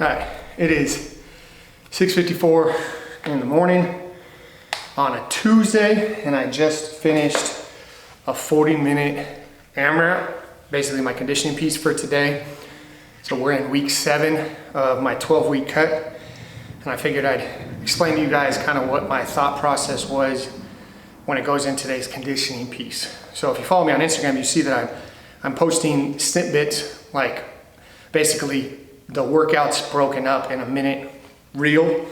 All right, it is 6:54 in the morning on a Tuesday, and I just finished a 40-minute AMRAP, basically my conditioning piece for today. So we're in week 7 of my 12-week cut, and I figured I'd explain to you guys kind of what my thought process was when it goes into today's conditioning piece. So if you follow me on Instagram, you see that I'm posting snippets, like basically the workouts broken up in a minute reel,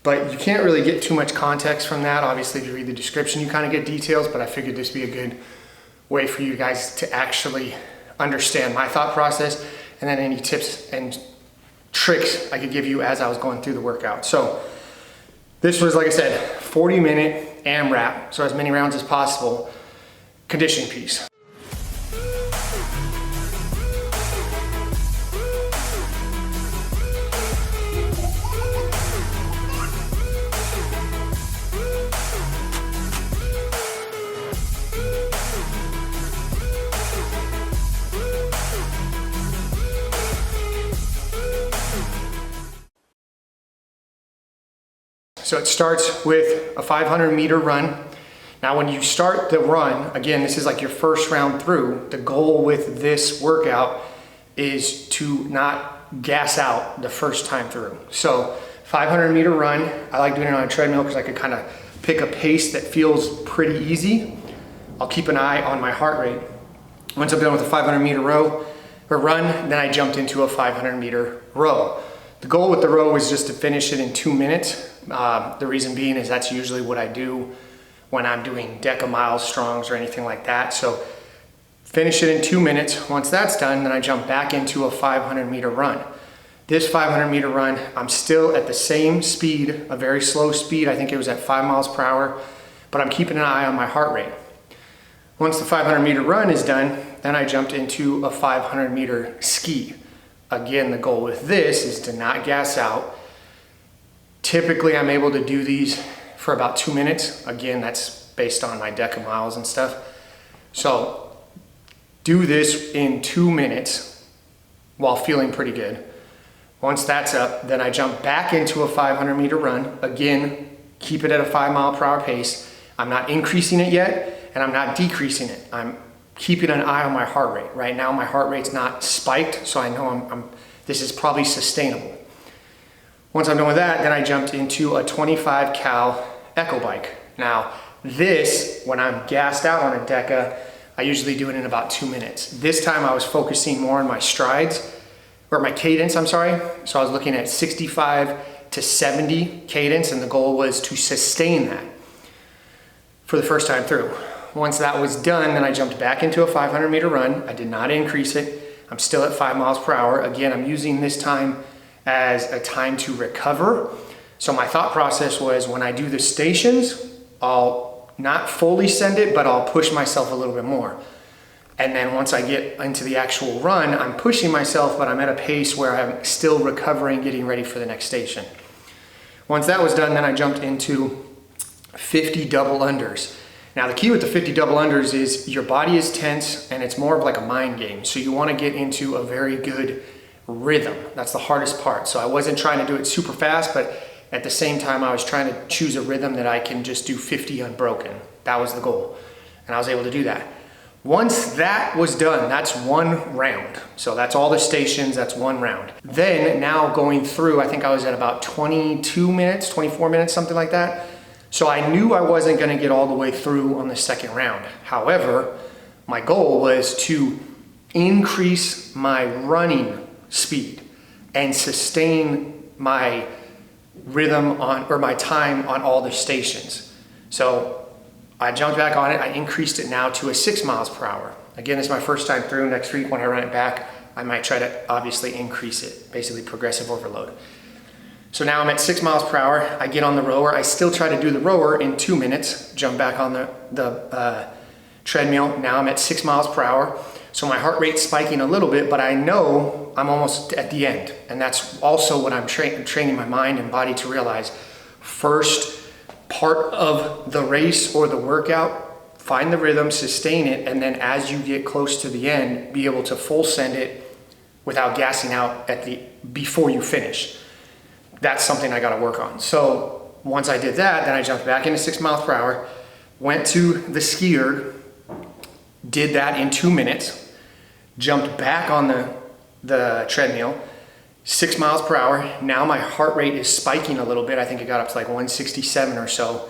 but you can't really get too much context from that. Obviously, if you read the description, you kind of get details, but I figured this would be a good way for you guys to actually understand my thought process, and then any tips and tricks I could give you as I was going through the workout. So this was, like I said, 40-minute AMRAP, so as many rounds as possible, conditioning piece. So it starts with a 500-meter run. Now when you start the run, again, this is like your first round through, the goal with this workout is to not gas out the first time through. So 500-meter run, I like doing it on a treadmill because I could kind of pick a pace that feels pretty easy. I'll keep an eye on my heart rate. Once I'm done with a 500-meter run, then I jumped into a 500-meter row. The goal with the row was just to finish it in 2 minutes. The reason being is that's usually what I do when I'm doing DEKA miles, strongs, or anything like that. So finish it in 2 minutes. Once that's done, then I jump back into a 500-meter run. This 500-meter run, I'm still at the same speed, a very slow speed. I think it was at 5 miles per hour, but I'm keeping an eye on my heart rate. Once the 500-meter run is done, then I jumped into a 500-meter ski. Again, the goal with this is to not gas out. Typically, I'm able to do these for about 2 minutes. Again, that's based on my DEKA miles and stuff. So do this in 2 minutes while feeling pretty good. Once that's up, then I jump back into a 500-meter run. Again, keep it at a 5 mile per hour pace. I'm not increasing it yet, and I'm not decreasing it. I'm keeping an eye on my heart rate. Right now, my heart rate's not spiked, so I know this is probably sustainable. Once I'm done with that, then I jumped into a 25 cal echo bike. Now this, when I'm gassed out on a DEKA, I usually do it in about 2 minutes. This time I was focusing more on my strides, or my cadence, I'm sorry. So I was looking at 65 to 70 cadence, and the goal was to sustain that for the first time through. Once that was done, then I jumped back into a 500-meter run. I did not increase it. I'm still at 5 miles per hour. Again, I'm using this time as a time to recover. So my thought process was, when I do the stations, I'll not fully send it, but I'll push myself a little bit more. And then once I get into the actual run, I'm pushing myself, but I'm at a pace where I'm still recovering, getting ready for the next station. Once that was done, then I jumped into 50 double unders. Now the key with the 50 double unders is your body is tense, and it's more of like a mind game. So you want to get into a very good rhythm. That's the hardest part. So I wasn't trying to do it super fast, but at the same time I was trying to choose a rhythm that I can just do 50 unbroken. That was the goal, and I was able to do that. Once that was done, that's 1 round. So that's all the stations, that's 1 round. Then now going through, I think I was at about 22 minutes, 24 minutes, something like that. So I knew I wasn't going to get all the way through on the second round. However, my goal was to increase my running speed and sustain my rhythm or my time on all the stations. So I jumped back on it. I increased it now to a 6 miles per hour. Again, it's my first time through. Next week when I run it back, I might try to obviously increase it, basically progressive overload. So now I'm at 6 miles per hour. I get on the rower. I still try to do the rower in 2 minutes, jump back on the treadmill. Now I'm at 6 miles per hour. So my heart rate's spiking a little bit, but I know I'm almost at the end. And that's also what I'm training my mind and body to realize. First part of the race or the workout, find the rhythm, sustain it, and then as you get close to the end, be able to full send it without gassing out before you finish. That's something I got to work on. So once I did that, then I jumped back into 6 miles per hour, went to the Ski Erg, did that in 2 minutes, jumped back on the treadmill, 6 miles per hour. Now my heart rate is spiking a little bit. I think it got up to like 167 or so.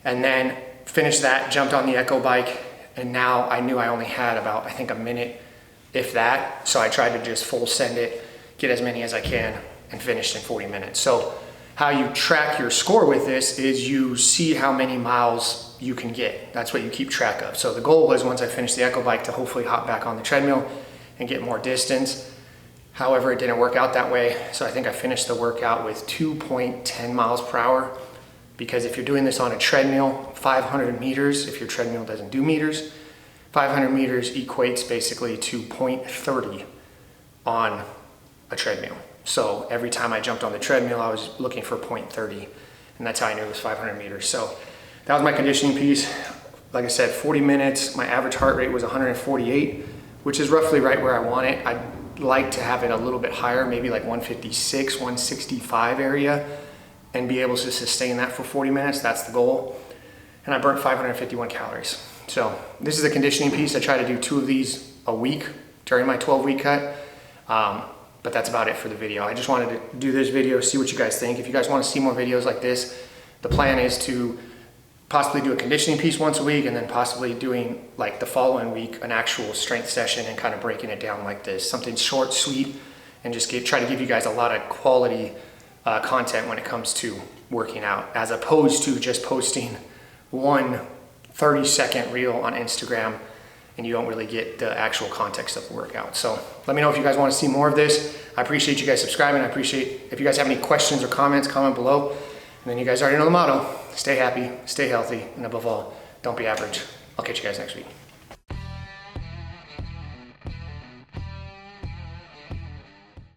And then finished that, jumped on the Echo bike, and now I knew I only had about, I think, a minute, if that. So I tried to just full send it, get as many as I can, and finished in 40 minutes. So how you track your score with this is you see how many miles you can get. That's what you keep track of. So the goal was, once I finished the Echo bike, to hopefully hop back on the treadmill and get more distance. However, it didn't work out that way. So I think I finished the workout with 2.10 miles per hour. Because if you're doing this on a treadmill, 500 meters, if your treadmill doesn't do meters, 500 meters equates basically to 0.30 on a treadmill. So every time I jumped on the treadmill, I was looking for 0.30, and that's how I knew it was 500 meters. So that was my conditioning piece. Like I said, 40 minutes, my average heart rate was 148, which is roughly right where I want it. I'd like to have it a little bit higher, maybe like 156, 165 area, and be able to sustain that for 40 minutes. That's the goal. And I burnt 551 calories. So this is a conditioning piece. I try to do 2 of these a week during my 12-week cut. But that's about it for the video. I just wanted to do this video, see what you guys think. If you guys want to see more videos like this, the plan is to possibly do a conditioning piece once a week, and then possibly doing, like, the following week an actual strength session and kind of breaking it down like this. Something short, sweet, and just try to give you guys a lot of quality content when it comes to working out, as opposed to just posting one 30-second reel on Instagram and you don't really get the actual context of the workout. So let me know if you guys want to see more of this. I appreciate you guys subscribing. I appreciate if you guys have any questions or comments, comment below. And then you guys already know the motto: stay happy, stay healthy, and above all, don't be average. I'll catch you guys next week.